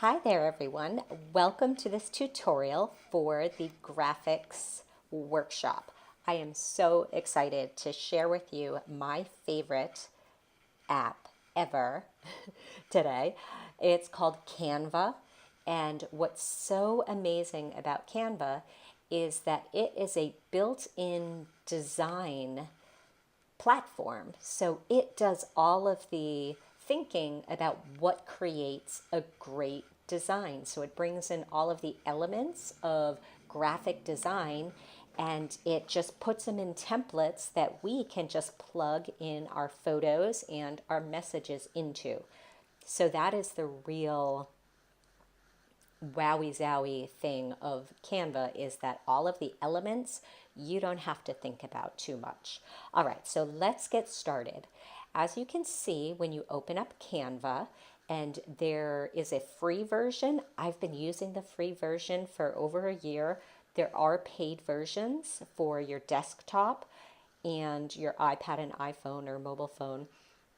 Hi there everyone. Welcome to this tutorial for the graphics workshop. I am so excited to share with you my favorite app ever today. It's called Canva, and what's so amazing about Canva is that it is a built-in design platform. So it does all of the thinking about what creates a great design. So it brings in all of the elements of graphic design and it just puts them in templates that we can just plug in our photos and our messages into. So that is the real wowie zowie thing of Canva, is that all of the elements you don't have to think about too much. All right, so let's get started. As you can see, when you open up Canva, and there is a free version. I've been using the free version for over a year. There are paid versions for your desktop and your iPad and iPhone or mobile phone,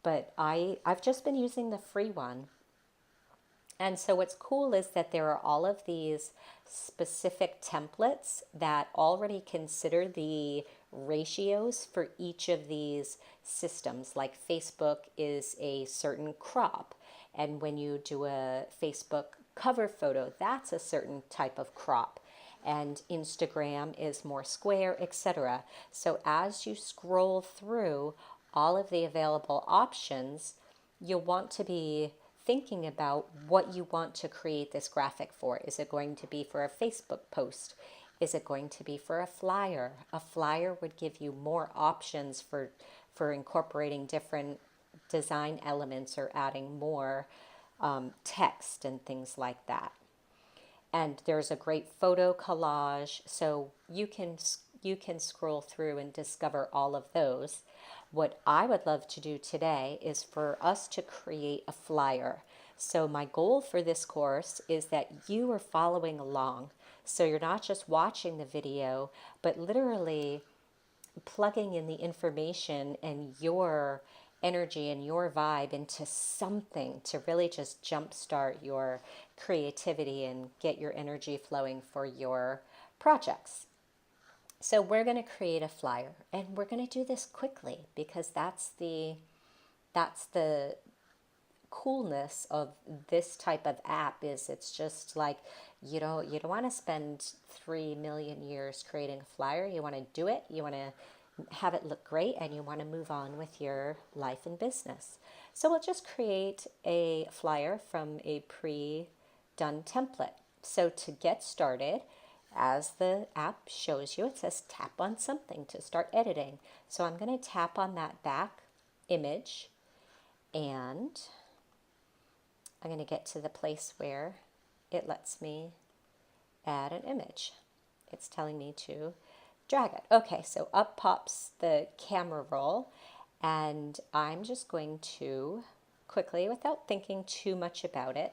but I've just been using the free one. And so what's cool is that there are all of these specific templates that already consider the ratios for each of these systems. Like Facebook is a certain crop. And when you do a Facebook cover photo, that's a certain type of crop. And Instagram is more square, etc. So as you scroll through all of the available options, you'll want to be thinking about what you want to create this graphic for. Is it going to be for a Facebook post? Is it going to be for a flyer? A flyer would give you more options for incorporating different design elements or adding more text and things like that. And there's a great photo collage, so you can scroll through and discover all of those. What I would love to do today is for us to create a flyer. So my goal for this course is that you are following along. So you're not just watching the video, but literally plugging in the information and your energy and your vibe into something to really just jumpstart your creativity and get your energy flowing for your projects. So we're going to create a flyer and we're going to do this quickly because that's the coolness of this type of app. Is it's just like you don't want to spend 3 million years creating a flyer. You want to do it, you want to have it look great, and you want to move on with your life and business. So we'll just create a flyer from a pre-done template. So to get started, as the app shows you, it says tap on something to start editing. So I'm going to tap on that back image, and I'm going to get to the place where it lets me add an image. It's telling me to drag it. Okay, so up pops the camera roll, and I'm just going to quickly, without thinking too much about it,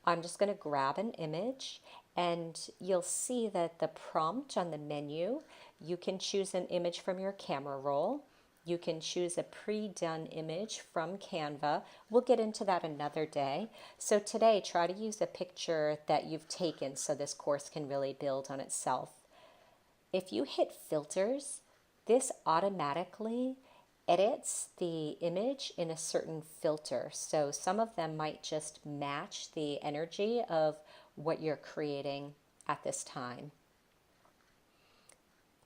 I'm just going to grab an image, and you'll see that the prompt on the menu, you can choose an image from your camera roll. You can choose a pre-done image from Canva. We'll get into that another day. So today, try to use a picture that you've taken so this course can really build on itself. If you hit filters, this automatically edits the image in a certain filter. So some of them might just match the energy of what you're creating at this time.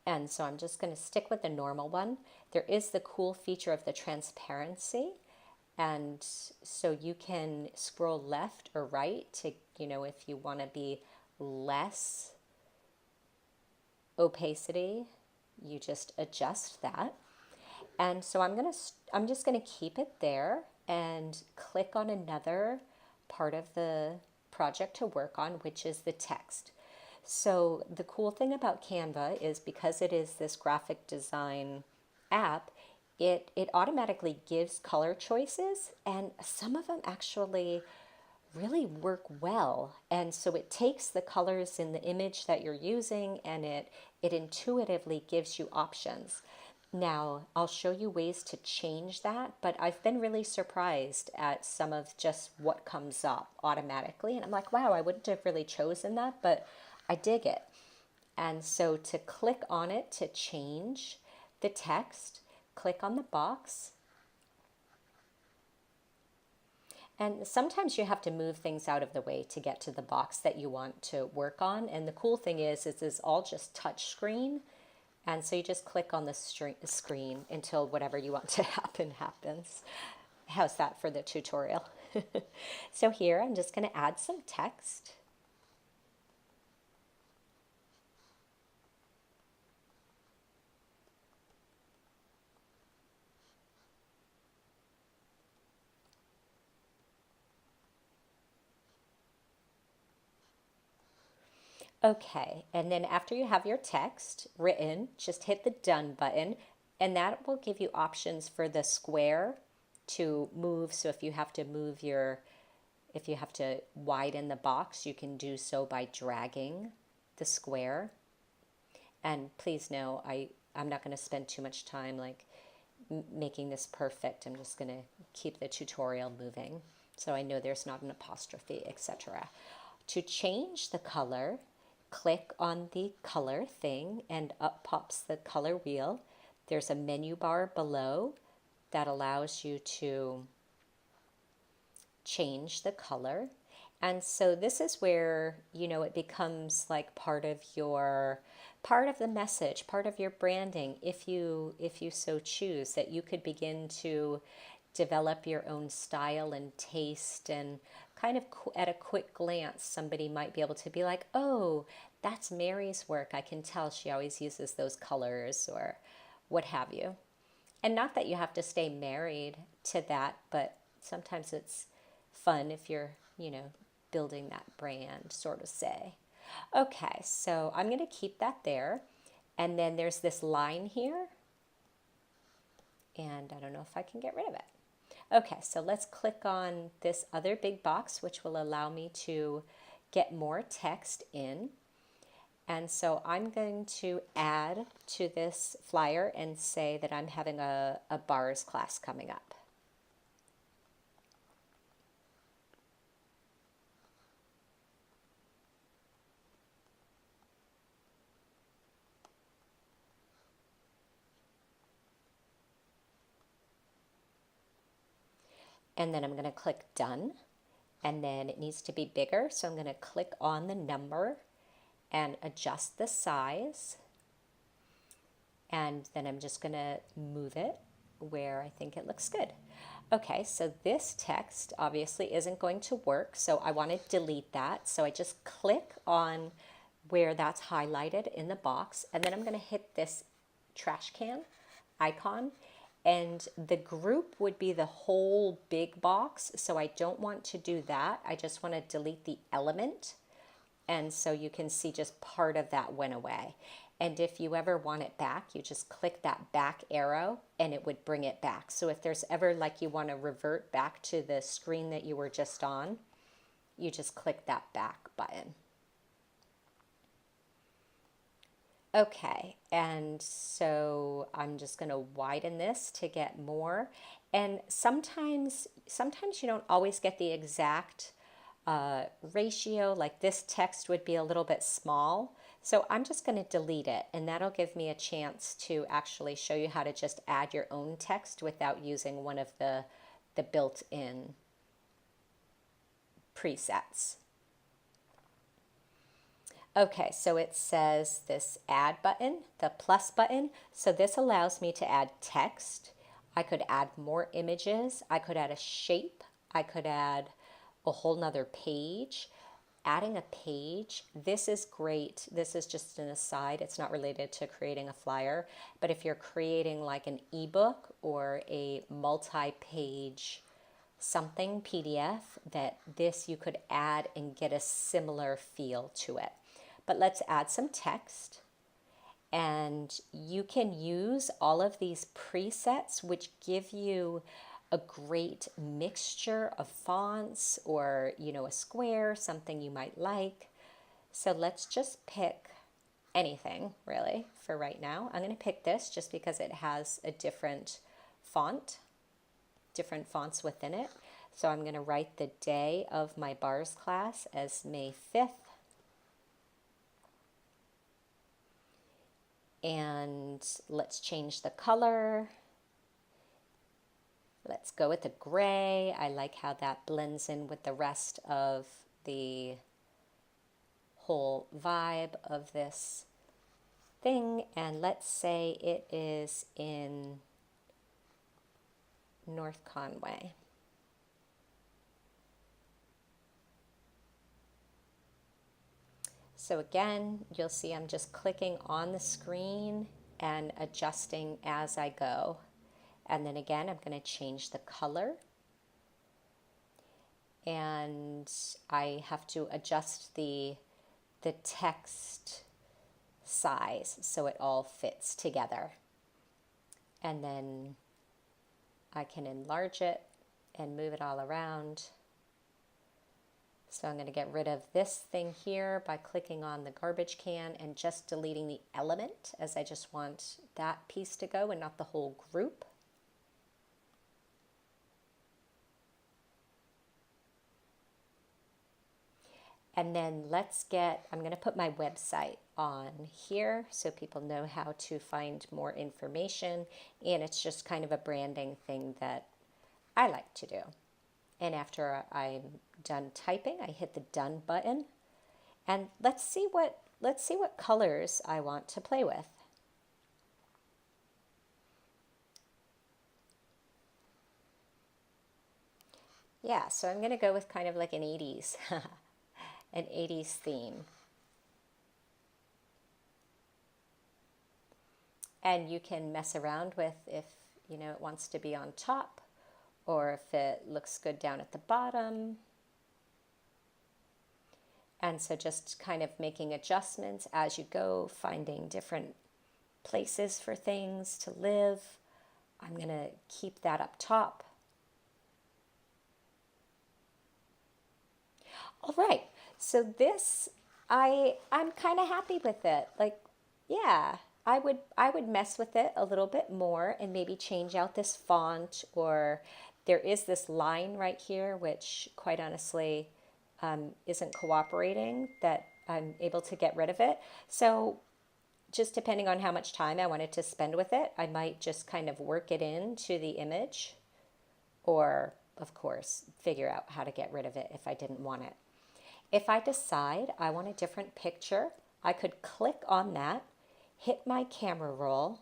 And so I'm just going to stick with the normal one. There is the cool feature of the transparency. And so you can scroll left or right to, if you want to be less opacity, you just adjust that. And so I'm just going to keep it there and click on another part of the project to work on, which is the text. So the cool thing about Canva is because it is this graphic design app, it automatically gives color choices, and some of them actually really work well. And so it takes the colors in the image that you're using and it intuitively gives you options. Now, I'll show you ways to change that, but I've been really surprised at some of just what comes up automatically. And I'm like, wow, I wouldn't have really chosen that, but I dig it. And so to click on it to change the text, click on the box. And sometimes you have to move things out of the way to get to the box that you want to work on. And the cool thing is it's all just touch screen. And so you just click on the screen until whatever you want to happen happens. How's that for the tutorial? So here I'm just going to add some text. Okay, and then after you have your text written, just hit the done button, and that will give you options for the square to move. So if you have to move if you have to widen the box, you can do so by dragging the square. And please know, I'm not going to spend too much time like making this perfect. I'm just going to keep the tutorial moving. So I know there's not an apostrophe, etc. To change the color, click on the color thing and up pops the color wheel. There's a menu bar below that allows you to change the color. And so this is where, it becomes like part of the message, part of your branding, if you so choose, that you could begin to develop your own style and taste, and kind of at a quick glance somebody might be able to be like, oh, that's Mary's work, I can tell she always uses those colors, or what have you. And not that you have to stay married to that, but sometimes it's fun if you're, building that brand, sort of say. Okay, so I'm going to keep that there. And then there's this line here. And I don't know if I can get rid of it. Okay, so let's click on this other big box, which will allow me to get more text in. And so I'm going to add to this flyer and say that I'm having a bars class coming up. And then I'm going to click done. And then it needs to be bigger, so I'm going to click on the number and adjust the size. And then I'm just going to move it where I think it looks good. Okay, so this text obviously isn't going to work, so I want to delete that. So I just click on where that's highlighted in the box, and then I'm going to hit this trash can icon, and the group would be the whole big box, so I don't want to do that. I just want to delete the element, and so you can see just part of that went away. And if you ever want it back, you just click that back arrow and it would bring it back. So if there's ever like you want to revert back to the screen that you were just on, you just click that back button. Okay, and so I'm just going to widen this to get more. And sometimes you don't always get the exact ratio, like this text would be a little bit small. So I'm just going to delete it, and that'll give me a chance to actually show you how to just add your own text without using one of the built-in presets. Okay, so it says this add button, the plus button. So this allows me to add text. I could add more images. I could add a shape. I could add a whole nother page. Adding a page, this is great. This is just an aside. It's not related to creating a flyer, but if you're creating like an ebook or a multi-page something PDF, that this you could add and get a similar feel to it. But let's add some text. And you can use all of these presets, which give you a great mixture of fonts, or a square, something you might like. So let's just pick anything really for right now. I'm going to pick this just because it has a different fonts within it. So I'm going to write the day of my bars class as May 5th. And let's change the color. Let's go with the gray. I like how that blends in with the rest of the whole vibe of this thing. And let's say it is in North Conway. So again, you'll see I'm just clicking on the screen and adjusting as I go. And then again, I'm going to change the color. And I have to adjust the text size so it all fits together. And then I can enlarge it and move it all around. So I'm going to get rid of this thing here by clicking on the garbage can and just deleting the element, as I just want that piece to go and not the whole group. And then I'm going to put my website on here so people know how to find more information. And it's just kind of a branding thing that I like to do. And after I'm done typing, I hit the done button. And let's see what colors I want to play with. Yeah, so I'm going to go with kind of like an 80s, an 80s theme. And you can mess around with if, it wants to be on top or if it looks good down at the bottom. And so just kind of making adjustments as you go, finding different places for things to live. I'm going to keep that up top. All right, so this, I'm kind of happy with it. Like, yeah, I would mess with it a little bit more and maybe change out this font, or there is this line right here, which quite honestly isn't cooperating, that I'm able to get rid of it. So just depending on how much time I wanted to spend with it, I might just kind of work it into the image, or of course, figure out how to get rid of it if I didn't want it. If I decide I want a different picture, I could click on that, hit my camera roll,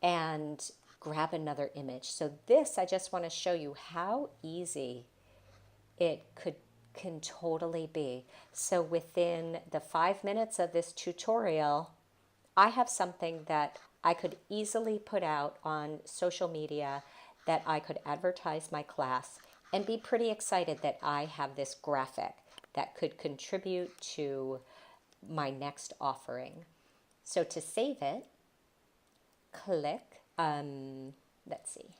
and grab another image. So this, I just want to show you how easy it can totally be. So within the 5 minutes of this tutorial, I have something that I could easily put out on social media, that I could advertise my class and be pretty excited that I have this graphic that could contribute to my next offering. So to save it, click, let's see,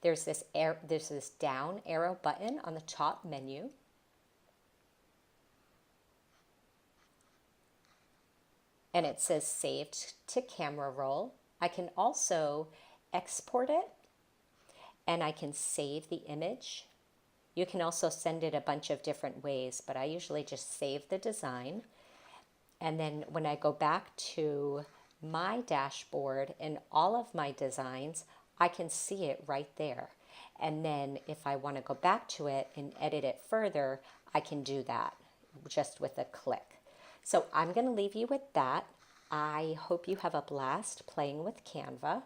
there's this down arrow button on the top menu. And it says saved to camera roll. I can also export it, and I can save the image. You can also send it a bunch of different ways, but I usually just save the design. And then when I go back to my dashboard and all of my designs, I can see it right there. And then if I want to go back to it and edit it further, I can do that just with a click. So I'm going to leave you with that. I hope you have a blast playing with Canva,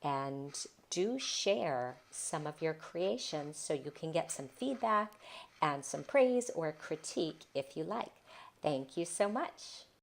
and do share some of your creations so you can get some feedback and some praise or critique if you like. Thank you so much.